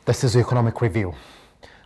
This is the Economic Review.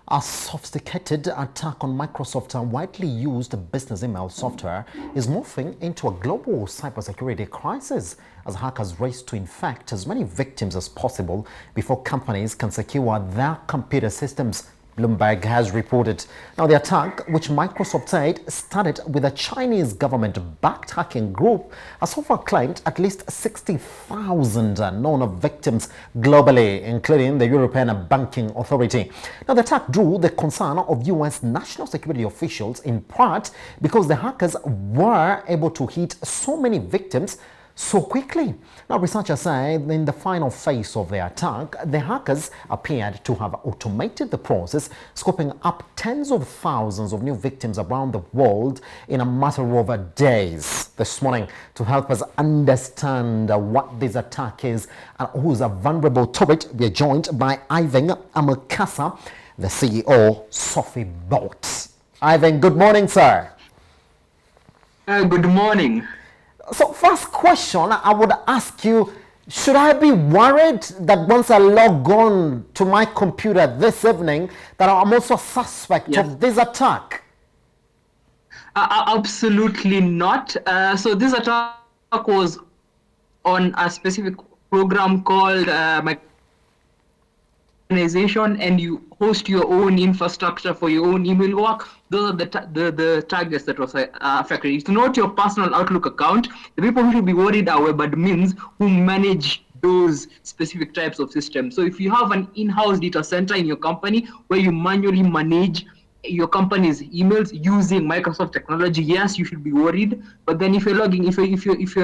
A sophisticated attack on Microsoft's widely used business email software is morphing into a global cybersecurity crisis as hackers race to infect as many victims as possible before companies can secure their computer systems. Bloomberg has reported. Now, the attack, which Microsoft said started with a Chinese government-backed hacking group, has so far claimed at least 60,000 known victims globally, including the European Banking Authority. Now, the attack drew the concern of U.S. national security officials in part because the hackers were able to hit so many victims so quickly. Now, researchers say in the final phase of the attack, the hackers appeared to have automated the process, scooping up tens of thousands of new victims around the world in a matter of days. This morning, to help us understand what this attack is and who's vulnerable to it, we are joined by Ivan Amukasa, the CEO, Sophie Bot. Ivan, good morning, sir. Good morning. So first question I would ask you, should I be worried that once I log on to my computer this evening that I'm also a suspect of this attack? Absolutely not. So this attack was on a specific program called my organization, and you host your own infrastructure for your own email work. Those are the targets that was affected. It's not your personal Outlook account. The people who should be worried are web admins who manage those specific types of systems. So if you have an in-house data center in your company where you manually manage your company's emails using Microsoft technology, yes, you should be worried. But then if you're logging, if you're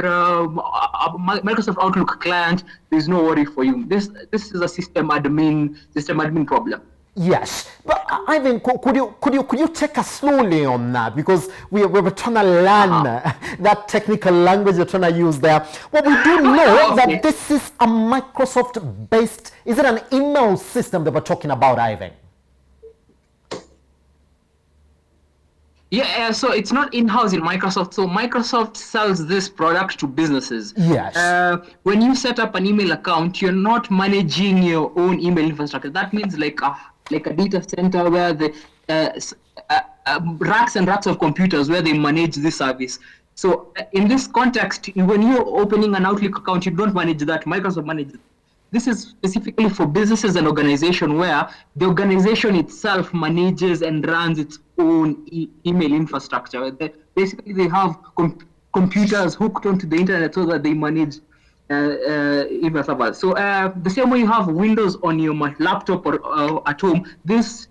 a Microsoft Outlook client, there's no worry for you. This is a system admin problem. Yes, but Ivan, could you take us slowly on that, because we're trying to learn that technical language you're trying to use there. Well, we do know that this is a Microsoft-based. Is it an email system that we're talking about, Ivan? Yeah, so it's not in-house in Microsoft. So Microsoft sells this product to businesses. Yes. When you set up an email account, you're not managing your own email infrastructure. That means like a data center where the racks and racks of computers where they manage this service. So in this context, when you're opening an Outlook account, you don't manage that. Microsoft manages it. This is specifically for businesses and organizations where the organization itself manages and runs its own email infrastructure. Basically, they have computers hooked onto the internet so that they manage email servers. So the same way you have Windows on your laptop or at home, this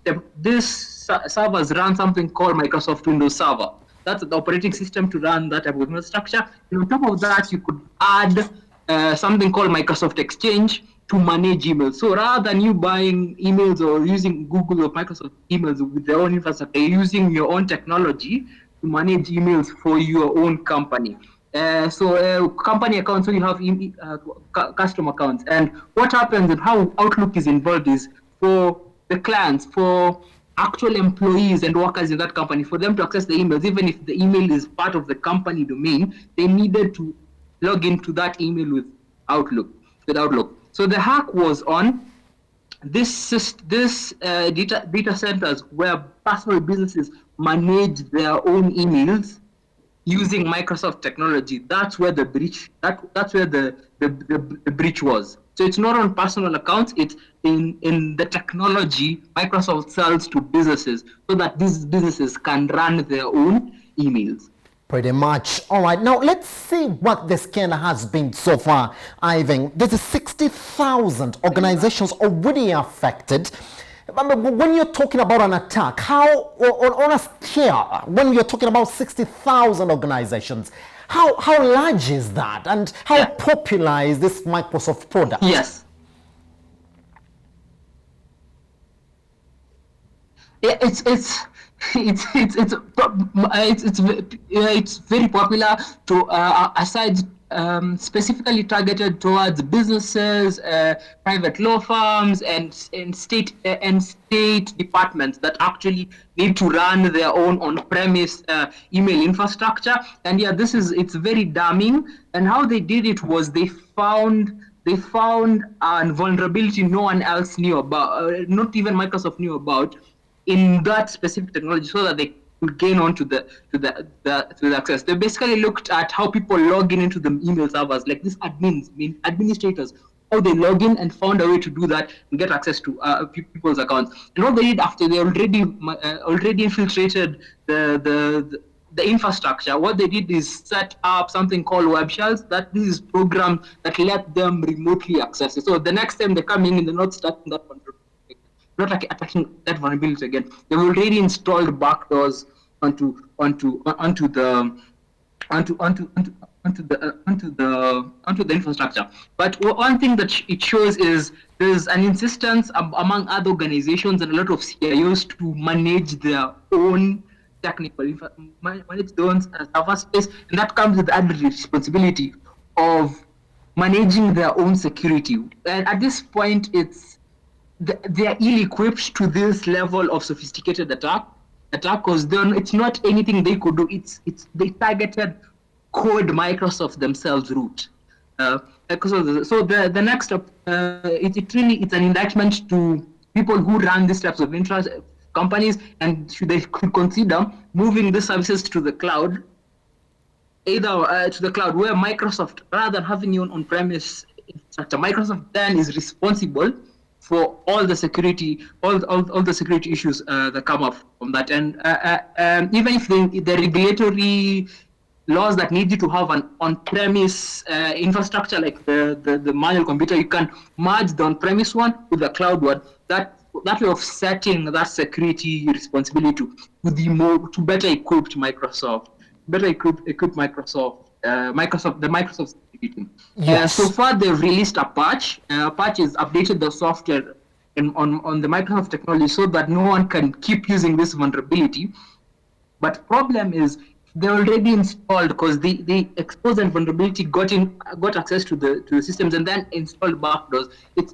servers run something called Microsoft Windows Server. That's the operating system to run that type of infrastructure. And on top of that, you could add something called Microsoft Exchange to manage emails. So rather than you buying emails or using Google or Microsoft emails with their own infrastructure, you're using your own technology to manage emails for your own company. Company accounts, so you have custom accounts. And what happens and how Outlook is involved is for the clients, for actual employees and workers in that company, for them to access the emails, even if the email is part of the company domain, they needed to log into that email with Outlook. So the hack was on this data centers where personal businesses manage their own emails using Microsoft technology. That's where the breach. That's where the breach was. So it's not on personal accounts. It's in the technology Microsoft sells to businesses so that these businesses can run their own emails. Pretty much. All right, now let's see what the scan has been so far, Ivan. There's 60,000 organizations already affected. When you're talking about an attack, how, on a scale, when you're talking about 60,000 organizations, how large is that, and how popular is this Microsoft product? Yes. Yeah, it's very popular to aside specifically targeted towards businesses, private law firms, and state departments that actually need to run their own on-premise email infrastructure. And yeah, it's very damning. And how they did it was they found they found a vulnerability no one else knew about, not even Microsoft knew about, in that specific technology, so that they could gain on to the access. They basically looked at how people log in into the email servers, like these administrators, how they log in, and found a way to do that and get access to people's accounts. And what they did after they already infiltrated the infrastructure, what they did is set up something called web shells. That this is programs that let them remotely access it. So the next time they come in, they're not starting that vulnerability, not like attacking that vulnerability again. They've already installed backdoors onto the infrastructure. But one thing that it shows is there's an insistence among other organizations and a lot of CIOs to manage their own technical manage their own server space, and that comes with the added responsibility of managing their own security. And at this point, they are ill-equipped to this level of sophisticated attack because it's not anything they could do. It's they targeted code Microsoft themselves root. So the next step, it's an indictment to people who run these types of companies, and they could consider moving the services to the cloud, either to the cloud where Microsoft, rather than having you on-premise infrastructure, Microsoft then is responsible for all the security, all the security issues that come up from that. And even if the regulatory laws that need you to have an on-premise infrastructure, like the manual computer, you can merge the on-premise one with the cloud one. That way of setting that security responsibility to better equipped Microsoft, the Microsoft security. Yes. So far, they've released a patch. Patch is updated the software on the Microsoft technology so that no one can keep using this vulnerability. But problem is they're already installed because the exposed vulnerability got access to the systems and then installed backdoors. It's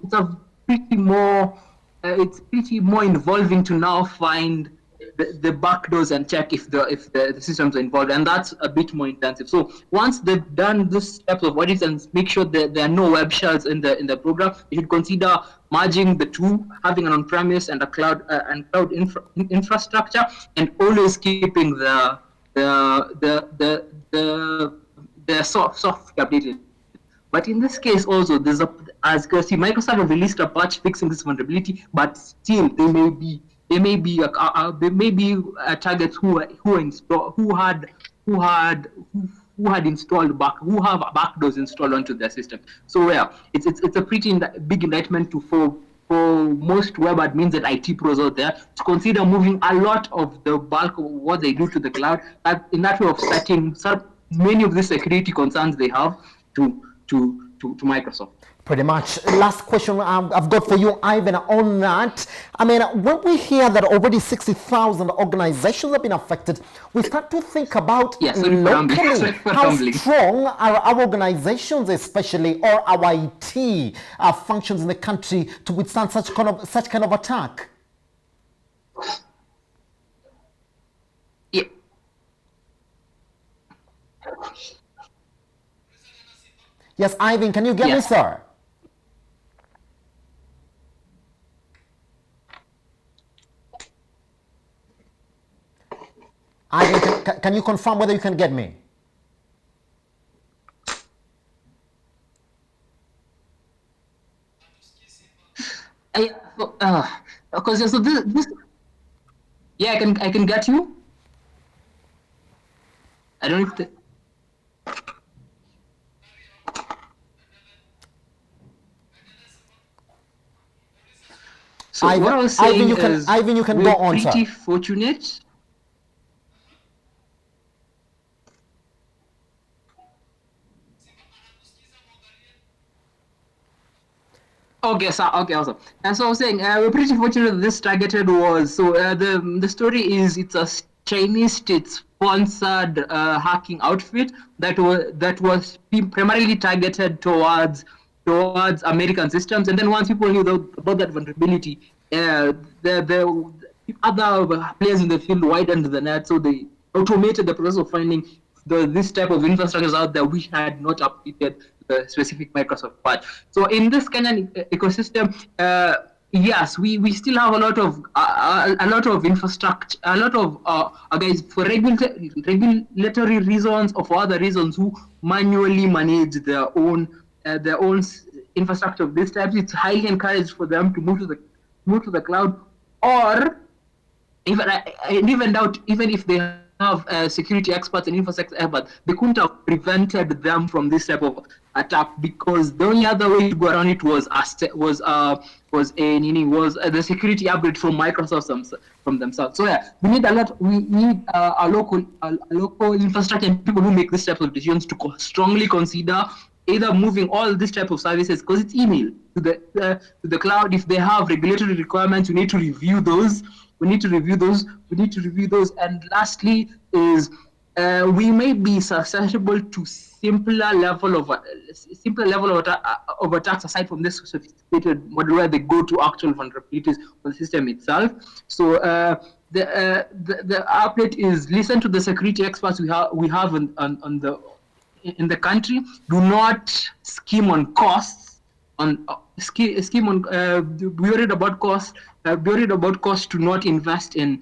pretty more involving to now find the backdoors and check if the systems are involved, and that's a bit more intensive. So once they've done this type of audits and make sure that there are no web shells in the program, you should consider merging the two, having an on-premise and a cloud infrastructure, and always keeping the software updated. But in this case also, as you can see, Microsoft have released a patch fixing this vulnerability, but still there may be targets who have backdoors installed onto their system. So it's a pretty big indictment for most web admins and IT pros out there to consider moving a lot of the bulk of what they do to the cloud, in that way of setting many of the security concerns they have to Microsoft. Pretty much. Last question I've got for you, Ivan, on that. I mean, when we hear that already 60,000 organizations have been affected, we start to think about locally, how strong are our organizations, especially, or our IT functions in the country to withstand such kind of attack? Yeah. Yes, Ivan, can you get me, sir? Ivan, can you confirm whether you can get me? Because so this, yeah, I can get you. I don't know if So Ivan, what I was saying Ivan, you can go on, sir. We're pretty fortunate. Okay, so awesome. And so I was saying we're pretty fortunate that this targeted was the story is it's a Chinese state-sponsored hacking outfit that was primarily targeted towards American systems, and then once people knew about that vulnerability, the other players in the field widened the net, so they automated the process of finding this type of infrastructures out there which had not updated the specific Microsoft part. So in this Kenyan ecosystem, yes, we still have a lot of infrastructure, a lot of guys for regulatory reasons or for other reasons who manually manage their own infrastructure of this type. It's highly encouraged for them to move to the cloud, or even doubt, even if they have security experts and infosec experts, they couldn't have prevented them from this type of attack, because the only other way to go around it was the security upgrade from Microsoft from themselves. So yeah, we need a local infrastructure and people who make this type of decisions to strongly consider either moving all this type of services, because it's email, to the cloud. If they have regulatory requirements, we need to review those. And lastly is we may be susceptible to simpler level of attacks aside from this sophisticated model where they go to actual vulnerabilities on the system itself. So the update is listen to the security experts we have in the country. Do not scheme on costs. Be worried about costs. Be worried about costs to not invest in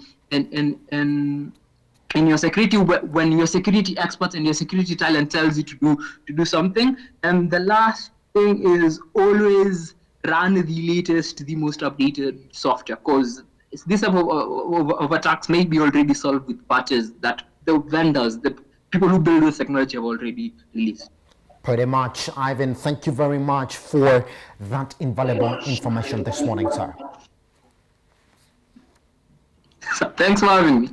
your security when your security experts and your security talent tells you to do something. And the last thing is always run the latest, the most updated software, because this type of attacks may be already solved with patches that the vendors, the people who build this technology have already released. Pretty much. Ivan, thank you very much for that invaluable information this morning, sir. Thanks for having me.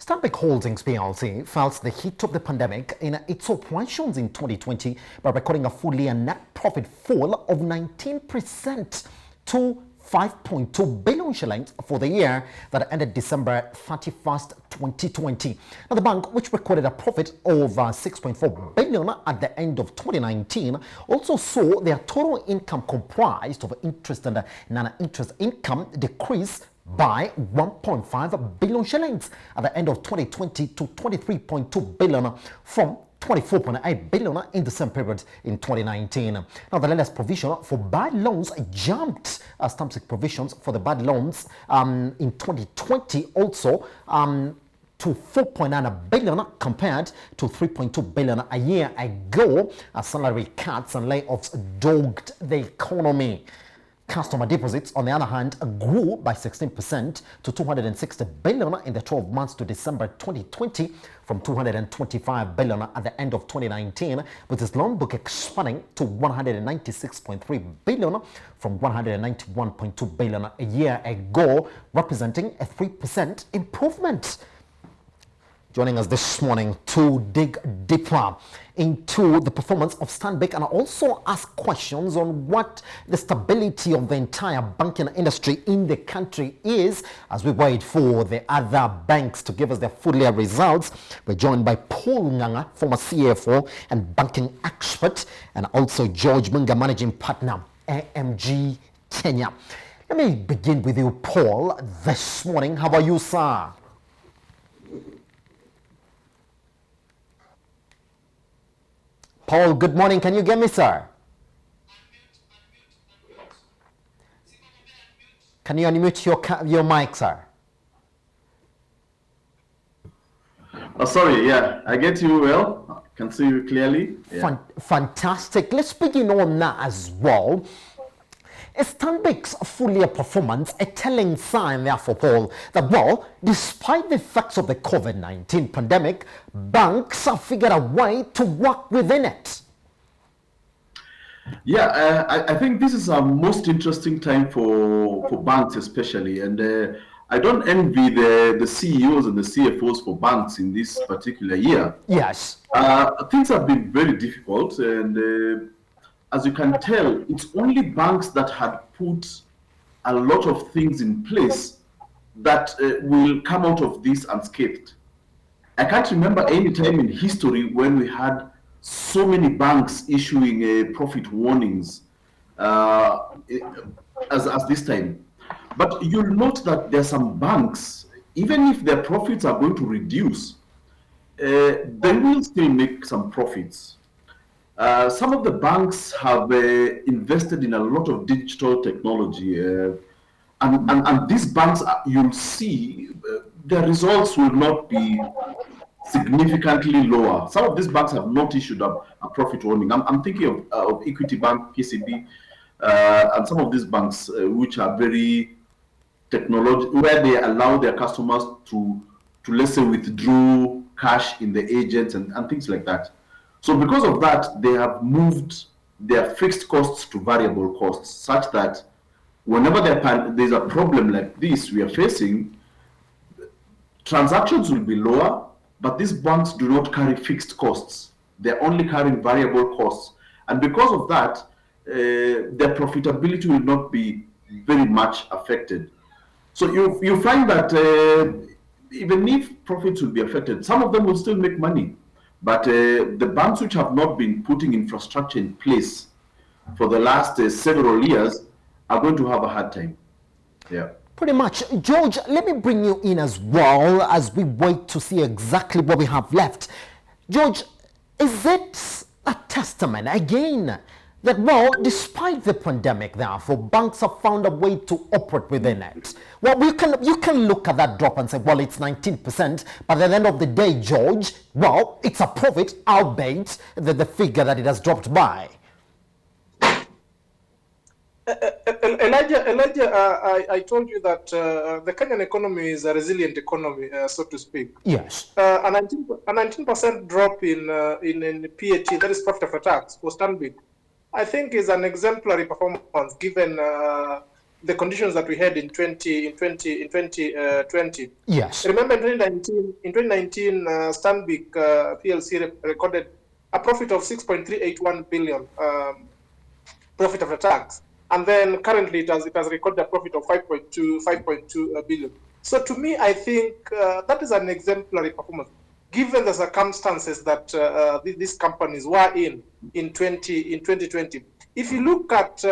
Stanbic Holdings plc felt the heat of the pandemic in its operations in 2020 by recording a full year net profit fall of 19% to 5.2 billion shillings for the year that ended December 31st, 2020. Now, the bank, which recorded a profit of 6.4 billion at the end of 2019, also saw their total income comprised of interest and non-interest income decrease by 1.5 billion shillings at the end of 2020 to 23.2 billion from 24.8 billion in the same period in 2019. Now, the lender's provision for bad loans jumped as Stanbic provisions for the bad loans in 2020 also to 4.9 billion compared to 3.2 billion a year ago, as salary cuts and layoffs dogged the economy. Customer deposits, on the other hand, grew by 16% to 260 billion in the 12 months to December 2020 from 225 billion at the end of 2019, with its loan book expanding to 196.3 billion from 191.2 billion a year ago, representing a 3% improvement. Joining us this morning to dig deeper into the performance of Stanbic and also ask questions on what the stability of the entire banking industry in the country is as we wait for the other banks to give us their full year results. We're joined by Paul Nganga, former CFO and banking expert, and also George Munga, managing partner, AMG Kenya. Let me begin with you, Paul, this morning. How are you, sir? Paul, good morning. Can you get me, sir? Can you unmute your mic, sir? Oh, sorry. Yeah, I get you well. I can see you clearly. Yeah. Fantastic. Let's begin on that as well. Is Stanbic's full year performance a telling sign, therefore, Paul, that, well, despite the effects of the COVID-19 pandemic, banks have figured a way to work within it? Yeah, I think this is a most interesting time for banks, especially, and I don't envy the CEOs and the CFOs for banks in this particular year. Yes. Things have been very difficult, and as you can tell, it's only banks that had put a lot of things in place that will come out of this unscathed. I can't remember any time in history when we had so many banks issuing profit warnings as this time. But you'll note that there are some banks, even if their profits are going to reduce, they will still make some profits. Some of the banks have invested in a lot of digital technology, and these banks, you'll see, their results will not be significantly lower. Some of these banks have not issued a profit warning. I'm thinking of Equity Bank, PCB, and some of these banks which are very technology, where they allow their customers to let's say withdraw cash in the agents and things like that. So because of that, they have moved their fixed costs to variable costs, such that whenever there's a problem like this we are facing, transactions will be lower, but these banks do not carry fixed costs. They're only carrying variable costs. And because of that, their profitability will not be very much affected. So you find that even if profits will be affected, some of them will still make money. But the banks which have not been putting infrastructure in place for the last several years are going to have a hard time. Yeah. Pretty much. George, let me bring you in as well as we wait to see exactly what we have left. George, is it a testament again that, well, despite the pandemic, therefore, banks have found a way to operate within it? Well, you can look at that drop and say, well, it's 19%, but at the end of the day, George, well, it's a profit, albeit the figure that it has dropped by. Elijah, I told you that the Kenyan economy is a resilient economy, so to speak. Yes. A 19% drop in PAT, that is profit after tax, for Stanbic, I think is an exemplary performance given the conditions that we had in 2020. Yes. Remember in 2019, Stanbic PLC recorded a profit of 6.381 billion profit after tax. And then currently it has recorded a profit of 5.2 billion. So to me, I think that is an exemplary performance, given the circumstances that these companies were in 2020. If you look at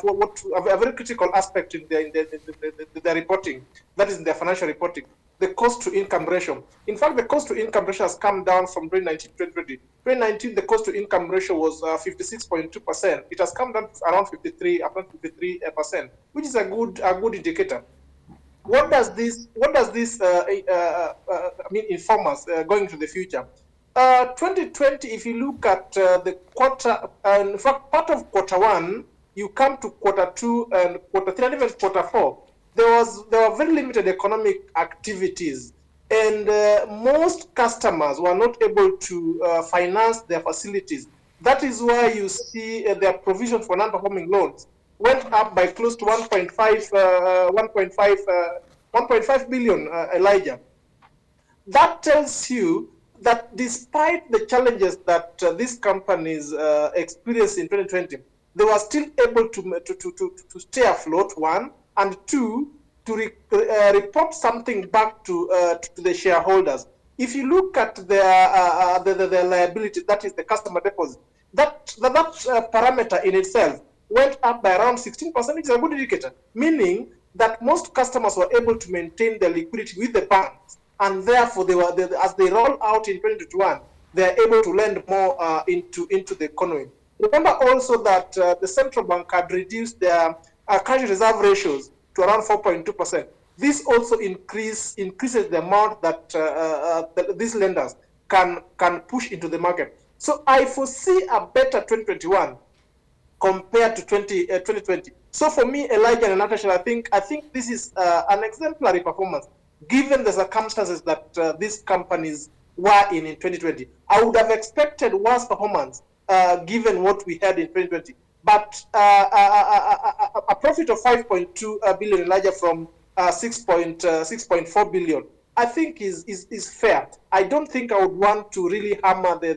what a very critical aspect in the reporting, that is in their financial reporting, the cost to income ratio. In fact, the cost to income ratio has come down from 2019 to 2020. 2019, the cost to income ratio was 56.2%. It has come down to around 53%, which is a good indicator. What does this inform us going to the future? 2020, if you look at the quarter, in fact, part of quarter one, you come to quarter two and quarter three, and even quarter four, there were very limited economic activities, and most customers were not able to finance their facilities. That is why you see their provision for non-performing loans went up by close to 1.5 billion, Elijah. That tells you that despite the challenges that these companies experienced in 2020, they were still able to stay afloat, one, and two, to report something back to the shareholders. If you look at their liability, that is the customer deposit, that parameter in itself went up by around 16%, which is a good indicator, meaning that most customers were able to maintain their liquidity with the banks, and therefore as they roll out in 2021, they are able to lend more into the economy. Remember also that the central bank had reduced their cash reserve ratios to around 4.2%. This also increases the amount that these lenders can push into the market. So I foresee a better 2021 compared to 2020. So for me, Elijah and Natasha, I think this is an exemplary performance, given the circumstances that these companies were in 2020. I would have expected worse performance given what we had in 2020. But a profit of 5.2 billion, Elijah, from 6.4 billion, I think is fair. I don't think I would want to really hammer the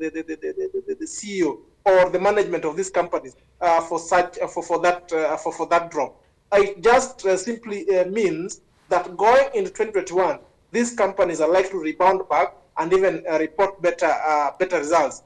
CEO or the management of these companies for that drop. It just simply means that going into 2021, these companies are likely to rebound back and even report better results.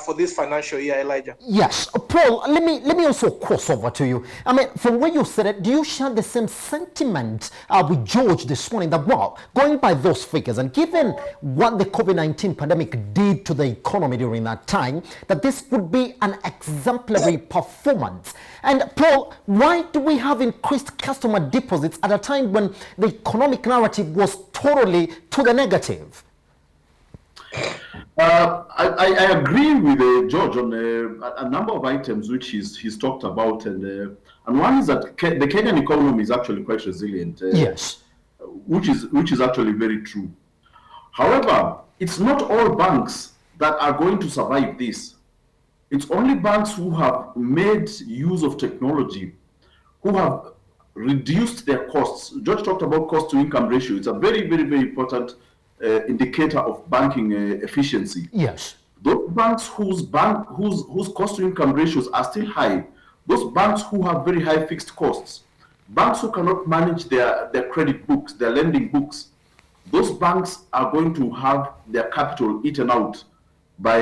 for this financial year, Elijah. Yes, Paul, let me also cross over to you. I mean, from where you said it, do you share the same sentiment with George this morning that, well, going by those figures and given what the COVID-19 pandemic did to the economy during that time, that this would be an exemplary performance? And Paul, why do we have increased customer deposits at a time when the economic narrative was totally to the negative? I agree with George on a number of items which he's talked about, and one is that the Kenyan economy is actually quite resilient. Yes, which is actually very true. However, it's not all banks that are going to survive this. It's only banks who have made use of technology, who have reduced their costs. George talked about cost-to-income ratio. It's a very, very, very important indicator of banking efficiency. yes. Those banks whose cost-to-income ratios are still high, those banks who have very high fixed costs, banks who cannot manage their credit books, their lending books, those banks are going to have their capital eaten out by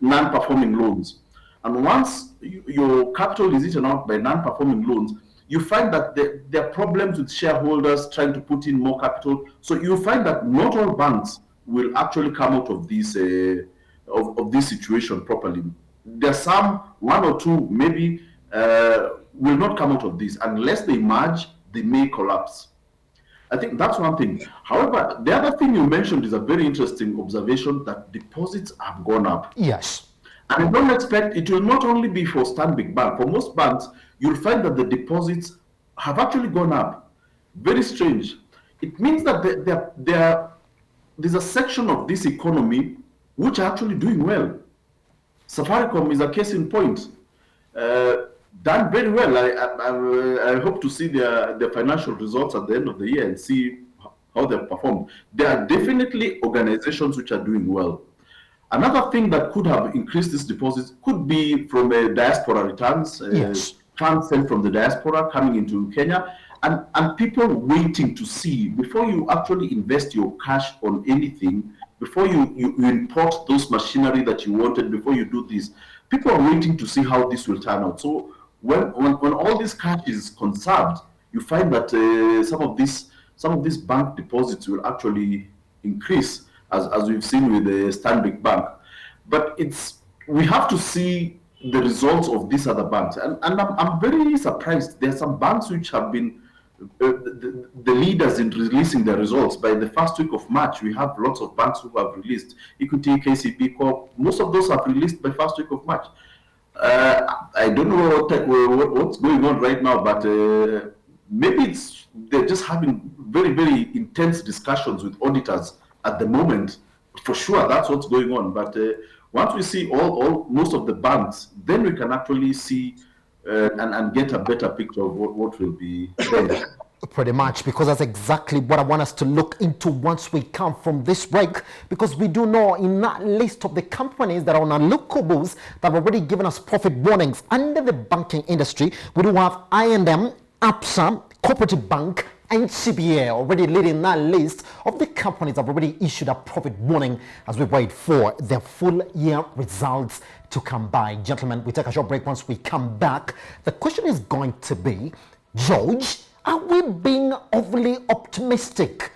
non-performing loans. And once your capital is eaten out by non-performing loans, you find that there are problems with shareholders trying to put in more capital. So you find that not all banks will actually come out of this this situation properly. There's some, one or two maybe, will not come out of this. Unless they merge, they may collapse. I think that's one thing. However, the other thing you mentioned is a very interesting observation, that deposits have gone up. Yes. And I don't expect it will not only be for Stanbic Bank. For most banks, you'll find that the deposits have actually gone up. Very strange. It means that there's a section of this economy which are actually doing well. Safaricom is a case in point. Done very well. I hope to see their financial results at the end of the year and see how they've performed. There are definitely organizations which are doing well. Another thing that could have increased these deposits could be from diaspora returns, Yes. funds sent from the diaspora coming into Kenya, and people waiting to see, before you actually invest your cash on anything, before you import those machinery that you wanted, before you do this, people are waiting to see how this will turn out. So when all this cash is conserved, you find that some of these bank deposits will actually increase, as we've seen with the Stanbic Bank. But we have to see the results of these other banks. And I'm very surprised. There are some banks which have been the leaders in releasing their results. By the first week of March, we have lots of banks who have released. Equity, KCB Corp, most of those have released by first week of March. I don't know what's going on right now, but maybe they're just having very, very intense discussions with auditors at the moment. For sure, that's what's going on. But once we see most of the banks, then we can actually see and get a better picture of what will be there. Pretty much, because that's exactly what I want us to look into once we come from this break, because we do know in that list of the companies that are on our local books that have already given us profit warnings under the banking industry, we do have I&M, APSA, Cooperative Bank, and CBA already leading that list of the companies that have already issued a profit warning as we wait for their full year results to come by. Gentlemen, we take a short break. Once we come back, the question is going to be, George, are we being overly optimistic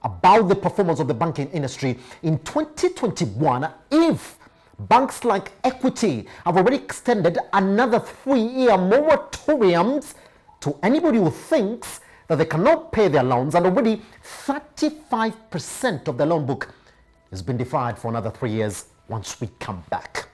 about the performance of the banking industry in 2021 if banks like Equity have already extended another 3-year moratoriums to anybody who thinks that they cannot pay their loans, and already 35% of the loan book has been deferred for another 3 years once we come back?